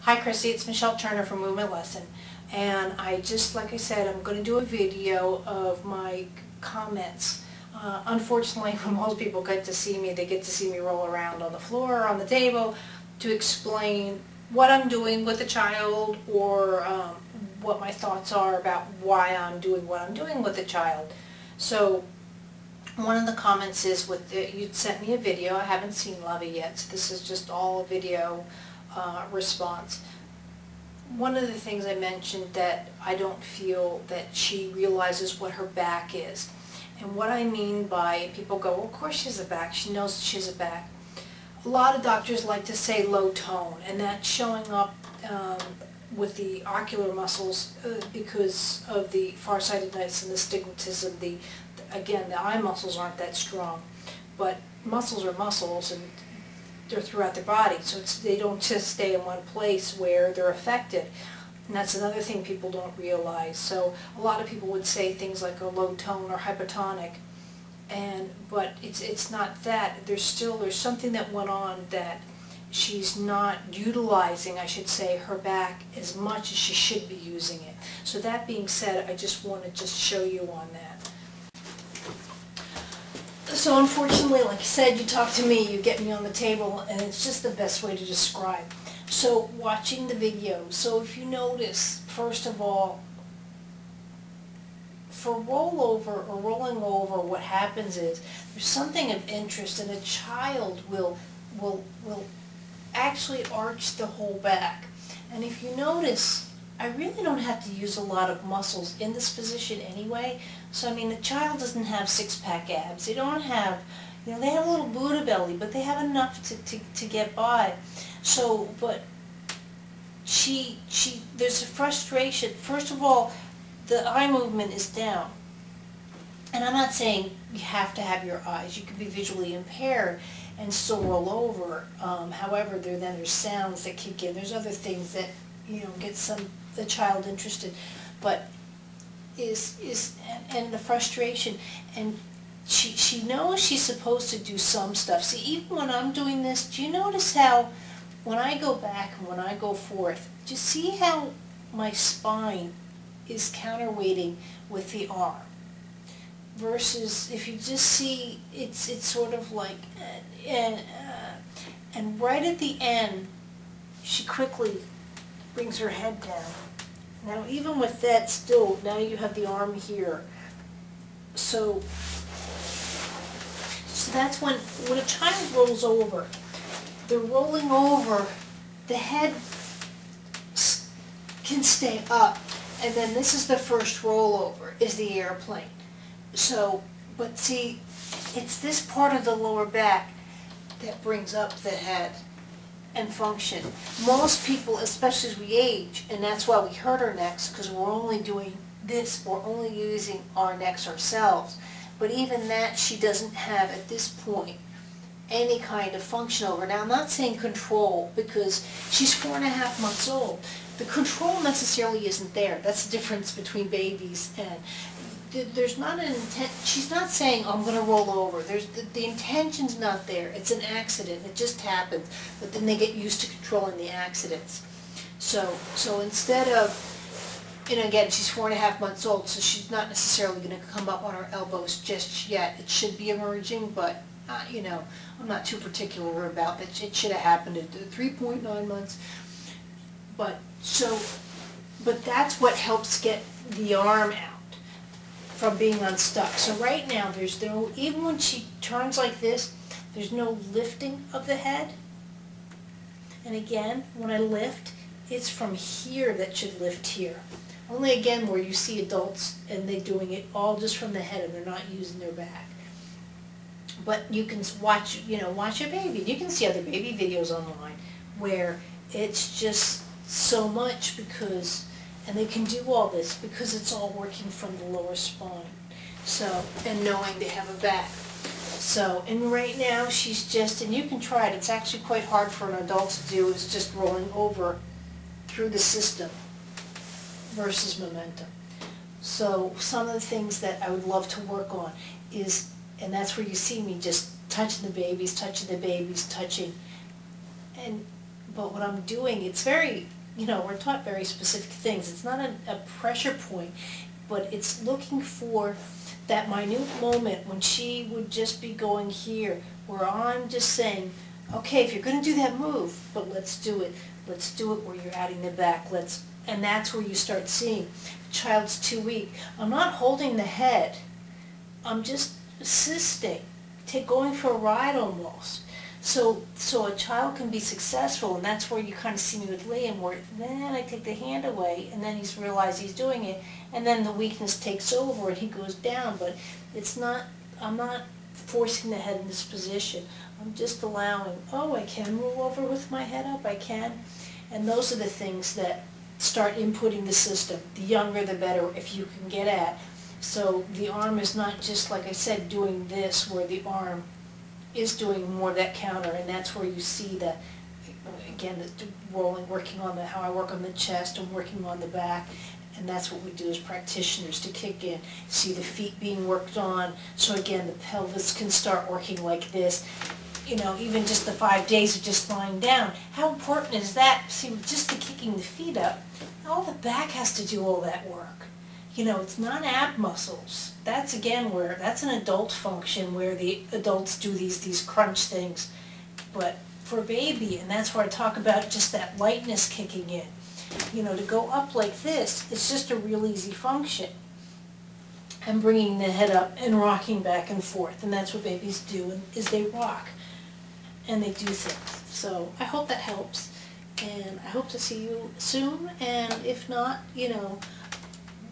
Hi Krissy, it's Michelle Turner from Movement Lesson, and like I said, I'm going to do a video of my comments. Unfortunately, when most people get to see me, they get to see me roll around on the floor or on the table to explain what I'm doing with the child or what my thoughts are about why I'm doing what I'm doing with the child. So one of the comments is you'd sent me a video. I haven't seen Lovie yet, so this is just all video response. One of the things I mentioned that I don't feel that she realizes what her back is. And what I mean by, people go, well, of course she has a back, she knows she has a back. A lot of doctors like to say low tone, and that's showing up with the ocular muscles because of the farsightedness and the stigmatism. Again, the eye muscles aren't that strong, but muscles are muscles, and they're throughout their body, so they don't just stay in one place where they're affected. And that's another thing people don't realize. So a lot of people would say things like a low tone or hypotonic, but it's not that. There's something that went on that she's not utilizing, I should say, her back as much as she should be using it. So that being said, I just want to show you on that. So unfortunately, like I said, you talk to me, you get me on the table, and it's just the best way to describe. So watching the video, so if you notice, first of all, for rollover or rolling over, what happens is there's something of interest, and a child will actually arch the whole back. And if you notice, I really don't have to use a lot of muscles in this position anyway. So I mean, the child doesn't have six-pack abs. They don't have, they have a little Buddha belly, but they have enough to get by. So, but there's a frustration. First of all, the eye movement is down. And I'm not saying you have to have your eyes. You can be visually impaired and still roll over. However, there's sounds that kick in. There's other things that, get the child interested. But and the frustration, and she knows she's supposed to do some stuff. See, even when I'm doing this, do you notice how when I go back and when I go forth, do you see how my spine is counterweighting with the arm? Versus if you just see, it's sort of like, and right at the end, she quickly brings her head down. Now even with that still, now you have the arm here. So that's when a child rolls over, they're rolling over, the head can stay up, and then this is the first rollover, is the airplane. So, but see, it's this part of the lower back that brings up the head and function. Most people, especially as we age, and that's why we hurt our necks, because we're only doing this, we're only using our necks ourselves. But even that she doesn't have at this point any kind of function over. Now I'm not saying control, because she's 4.5 months old. The control necessarily isn't there. That's the difference between babies, and there's not an intent. She's not saying, I'm going to roll over. The intention's not there. It's an accident. It just happens. But then they get used to controlling the accidents. So instead of, again, she's 4.5 months old, so she's not necessarily going to come up on her elbows just yet. It should be emerging, but, I'm not too particular about it. It should have happened at 3.9 months. But that's what helps get the arm out from being unstuck. So right now, there's no, even when she turns like this, there's no lifting of the head. And again, when I lift, it's from here that should lift here. Only again where you see adults and they're doing it all just from the head and they're not using their back. But you can watch a baby. You can see other baby videos online where it's just so much because, and they can do all this because it's all working from the lower spine. So, and knowing they have a back. So, and right now she's just, and you can try it, it's actually quite hard for an adult to do, is just rolling over through the system versus momentum. So some of the things that I would love to work on is, and that's where you see me just touching the babies, touching. But what I'm doing, it's very we're taught very specific things. It's not a pressure point, but it's looking for that minute moment when she would just be going here, where I'm just saying, okay, if you're going to do that move, but let's do it. Let's do it where you're adding the back. And that's where you start seeing the child's too weak. I'm not holding the head. I'm just assisting, going for a ride almost. So a child can be successful, and that's where you kind of see me with Liam, where then I take the hand away, and then he's realized he's doing it, and then the weakness takes over and he goes down. But I'm not forcing the head in this position. I'm just allowing, oh, I can roll over with my head up, I can. And those are the things that start inputting the system. The younger the better, if you can get at. So the arm is not just, like I said, doing this, where the arm is doing more of that counter, and that's where you see the, again, the rolling, working on how I work on the chest and working on the back, and that's what we do as practitioners to kick in. See the feet being worked on, so again, the pelvis can start working like this. Even just the 5 days of just lying down, how important is that? See, just the kicking the feet up, all the back has to do all that work. It's not ab muscles. That's again that's an adult function where the adults do these crunch things. But for a baby, and that's where I talk about just that lightness kicking in. To go up like this, it's just a real easy function. And bringing the head up and rocking back and forth. And that's what babies do, is they rock. And they do things. So I hope that helps. And I hope to see you soon. And if not,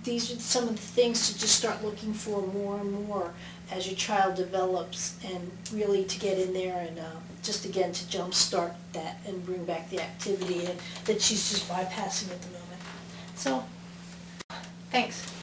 these are some of the things to just start looking for more and more as your child develops, and really to get in there and just again to jumpstart that and bring back the activity that she's just bypassing at the moment. So, thanks.